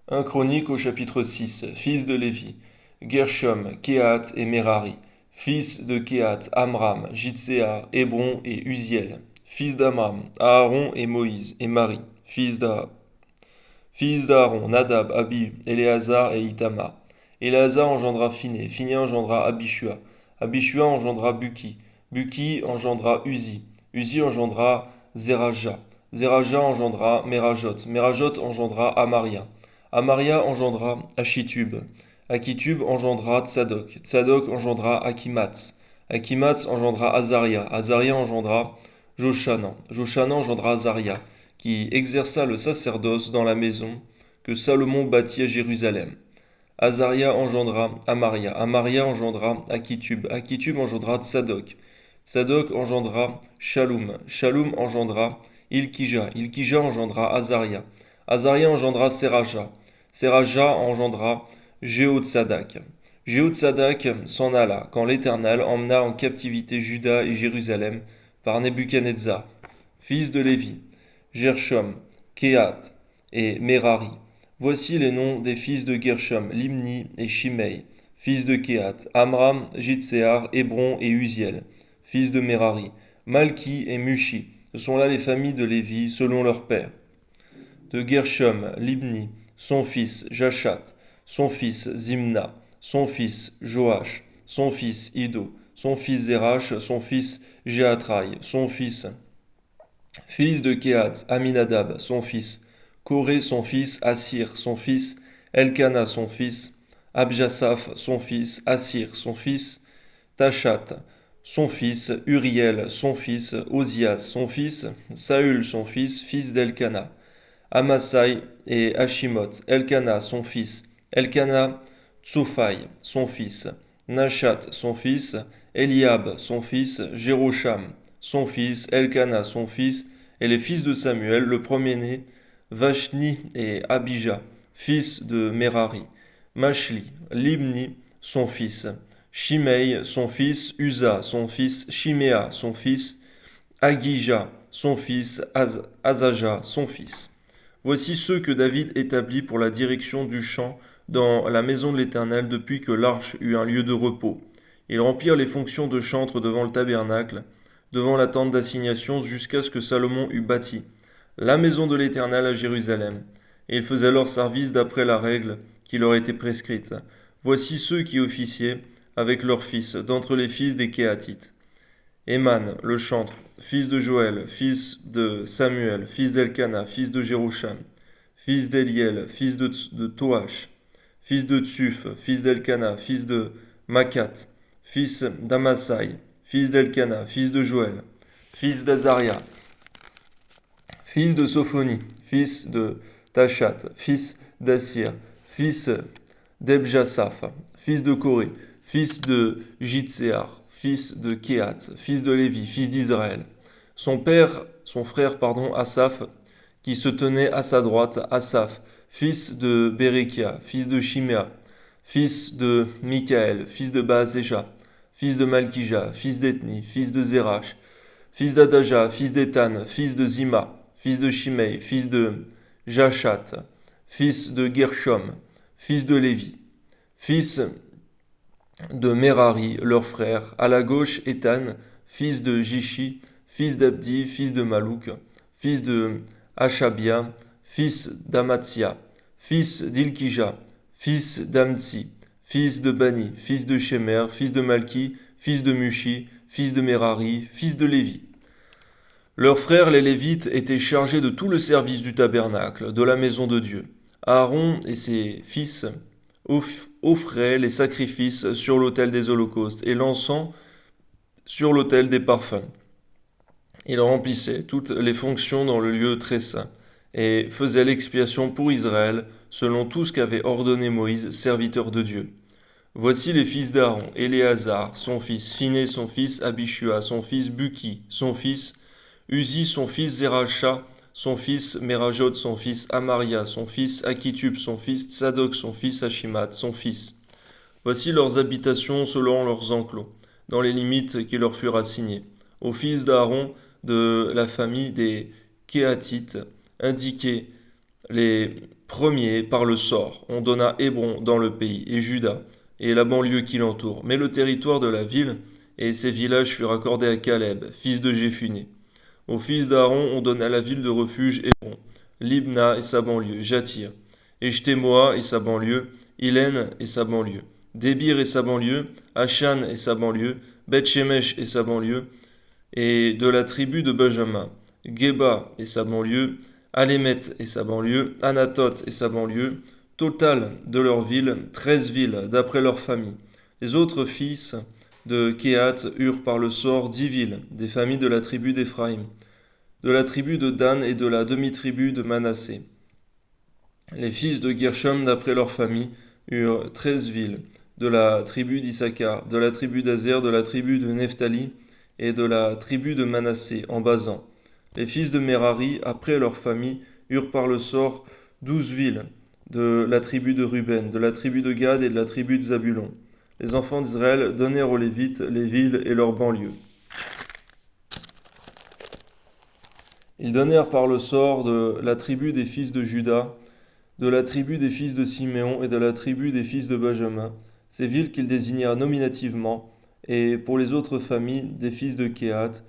1 Chronique au chapitre 6, fils de Lévi, Gershom, Kehat et Merari, fils de Kehat, Amram, Jitséar, Hébron et Uziel, fils d'Amram, Aaron et Moïse et Marie, fils d'Aaron, Nadab, Abihu, Éléazar et Itamar. Éléazar engendra Phiné, Phiné engendra Abishua, Abishua engendra Buki, Buki engendra Uzi, Uzi engendra Zeraja, Zeraja engendra Merajot, Merajot engendra Amaria, Amaria engendra Achitub, Achitub engendra Tsadok, Tsadok engendra Akimatz, Akimatz engendra Azaria, Azaria engendra Joshanan, Joshanan engendra Azaria, qui exerça le sacerdoce dans la maison que Salomon bâtit à Jérusalem. Azaria engendra Amaria, Amaria engendra Achitub, Achitub engendra Tsadok, Tsadok engendra Shaloum, Shaloum engendra Ilkija, Ilkija engendra Azaria, Azaria engendra Seraja, Seraja engendra Jéhotsadak. Jéhotsadak s'en alla quand l'Éternel emmena en captivité Juda et Jérusalem par Nebuchadnezzar, fils de Lévi, Gershom, Kehat et Merari. Voici les noms des fils de Gershom, Limni et Shimei, fils de Kehat, Amram, Jitséar, Hébron et Uziel, fils de Merari, Malki et Mushi. Ce sont là les familles de Lévi selon leur père. De Gershom, Libni, son fils Jachat, son fils Zimna, son fils Joach, son fils Ido, son fils Zerach, son fils Jéatraï, son fils de Kehat, Aminadab, son fils, Coré, son fils, Assir, son fils, Elkana, son fils, Abjasaph, son fils, Assir, son fils, Tachat, son fils, Uriel, son fils, Ozias, son fils, Saül, son fils d'Elkana, Amasai et Hashimoth, Elkana, son fils, Elkana, Tsophai, son fils, Nashat, son fils, Eliab, son fils, Jérosham, son fils, Elkana, son fils, et les fils de Samuel, le premier-né, Vashni et Abijah, fils de Merari, Mashli, Libni, son fils, Shimei, son fils, Uza, son fils, Shiméa, son fils, Agija, son fils, Azaja, son fils. Voici ceux que David établit pour la direction du chant dans la maison de l'Éternel depuis que l'arche eut un lieu de repos. Ils remplirent les fonctions de chantre devant le tabernacle, devant la tente d'assignation, jusqu'à ce que Salomon eût bâti la maison de l'Éternel à Jérusalem. Et ils faisaient leur service d'après la règle qui leur était prescrite. Voici ceux qui officiaient avec leurs fils, d'entre les fils des Kéhatites. Éman, le chantre, fils de Joël, fils de Samuel, fils d'Elkana, fils de Jérosham, fils d'Eliel, fils de Toach, fils de Tsuf, fils d'Elkana, fils de Makat, fils d'Amasai, fils d'Elkana, fils de Joël, fils d'Azaria, fils de Sophonie, fils de Tachat, fils d'Assir, fils d'Ebjasaph, fils de Coré, fils de Jitséar, fils de Kehat, fils de Lévi, fils d'Israël. Son frère, Asaph, qui se tenait à sa droite, Asaph, fils de Bérékia, fils de Shiméa, fils de Michaël, fils de Baaséja, fils de Malkija, fils d'Ethni, fils de Zérach, fils d'Adaja, fils d'Étan, fils de Zima, fils de Shimei, fils de Jachat, fils de Gershom, fils de Lévi, fils de Merari, leur frère, à la gauche Étan, fils de Jishi, fils d'Abdi, fils de Malouk, fils de Hashabia, fils d'Amatsia, fils d'Ilkija, fils d'Amtsi, fils de Bani, fils de Shemer, fils de Malki, fils de Mushi, fils de Merari, fils de Lévi. Leurs frères les Lévites étaient chargés de tout le service du tabernacle, de la maison de Dieu. Aaron et ses fils offraient les sacrifices sur l'autel des holocaustes et l'encens sur l'autel des parfums. Ils remplissaient toutes les fonctions dans le lieu très saint et faisaient l'expiation pour Israël selon tout ce qu'avait ordonné Moïse, serviteur de Dieu. Voici les fils d'Aaron, Éléazar, son fils, Phiné, son fils, Abishua, son fils, Buki, son fils, Uzi, son fils, Zeracha, son fils, Merajot, son fils, Amaria, son fils, Achitub, son fils, Tsadok, son fils, Achimat, son fils. Voici leurs habitations selon leurs enclos, dans les limites qui leur furent assignées. Aux fils d'Aaron, de la famille des Kéhatites, indiqués les Premier, par le sort, on donna Hébron dans le pays, et Juda, et la banlieue qui l'entoure. Mais le territoire de la ville et ses villages furent accordés à Caleb, fils de Jéphuné. Aux fils d'Aaron, on donna la ville de refuge Hébron, Libna et sa banlieue, Jatir, Echtemoa et sa banlieue, Hélène et sa banlieue, Débir et sa banlieue, Achan et sa banlieue, Beth-Shemesh et sa banlieue, et de la tribu de Benjamin, Geba et sa banlieue, Alémet et sa banlieue, Anatoth et sa banlieue, total de leurs villes, 13 villes d'après leur famille. Les autres fils de Kehat eurent par le sort 10 villes, des familles de la tribu d'Éphraïm, de la tribu de Dan et de la demi-tribu de Manassé. Les fils de Gershom d'après leur famille eurent 13 villes, de la tribu d'Issachar, de la tribu d'Azer, de la tribu de Nephtali et de la tribu de Manassé en Basan. Les fils de Merari, après leur famille, eurent par le sort 12 villes, de la tribu de Ruben, de la tribu de Gad et de la tribu de Zabulon. Les enfants d'Israël donnèrent aux Lévites les villes et leurs banlieues. Ils donnèrent par le sort de la tribu des fils de Juda, de la tribu des fils de Siméon et de la tribu des fils de Benjamin, ces villes qu'ils désignèrent nominativement, et pour les autres familles des fils de Kehat,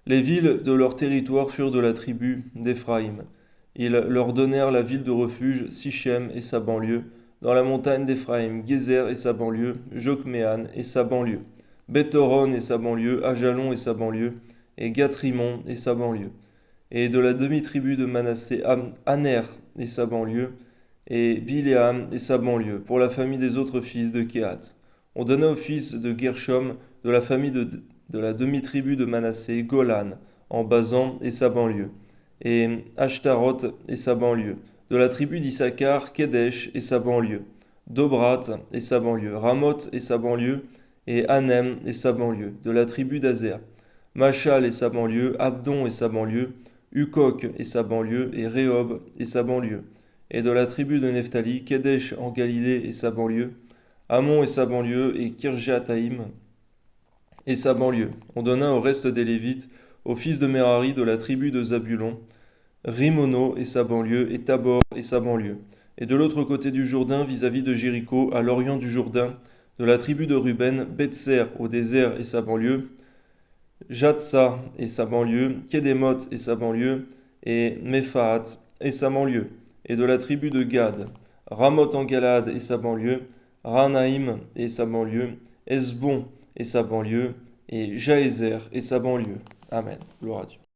les villes de leur territoire furent de la tribu d'Éphraïm. Ils leur donnèrent la ville de refuge, Sichem et sa banlieue, dans la montagne d'Éphraïm, Gézer et sa banlieue, Jokméan et sa banlieue, Bethoron et sa banlieue, Ajalon et sa banlieue, et Gathrimon et sa banlieue. Et de la demi-tribu de Manassé, Aner et sa banlieue, et Biléam et sa banlieue, pour la famille des autres fils de Kehat. On donna aux fils de Gershom, de la famille de la demi-tribu de Manassé, Golan, en Basan et sa banlieue, et Ashtaroth et sa banlieue, de la tribu d'Issachar, Kedesh et sa banlieue, Dobrat et sa banlieue, Ramoth et sa banlieue, et Anem et sa banlieue, de la tribu d'Azer, Machal et sa banlieue, Abdon et sa banlieue, Ukok et sa banlieue, et Rehob et sa banlieue, et de la tribu de Nephtali, Kedesh en Galilée et sa banlieue, Hamon et sa banlieue, et Kirjataïm et sa banlieue. On donna au reste des Lévites, aux fils de Merari de la tribu de Zabulon, Rimono et sa banlieue, et Tabor et sa banlieue. Et de l'autre côté du Jourdain, vis-à-vis de Jéricho, à l'orient du Jourdain, de la tribu de Ruben, Betser au désert et sa banlieue, Jatsa et sa banlieue, Kédémoth et sa banlieue, et Mephaat et sa banlieue. Et de la tribu de Gad, Ramoth en Galade et sa banlieue, Ranaïm et sa banlieue, Esbon et sa banlieue, et Jaézer et sa banlieue. Amen. Gloire à Dieu.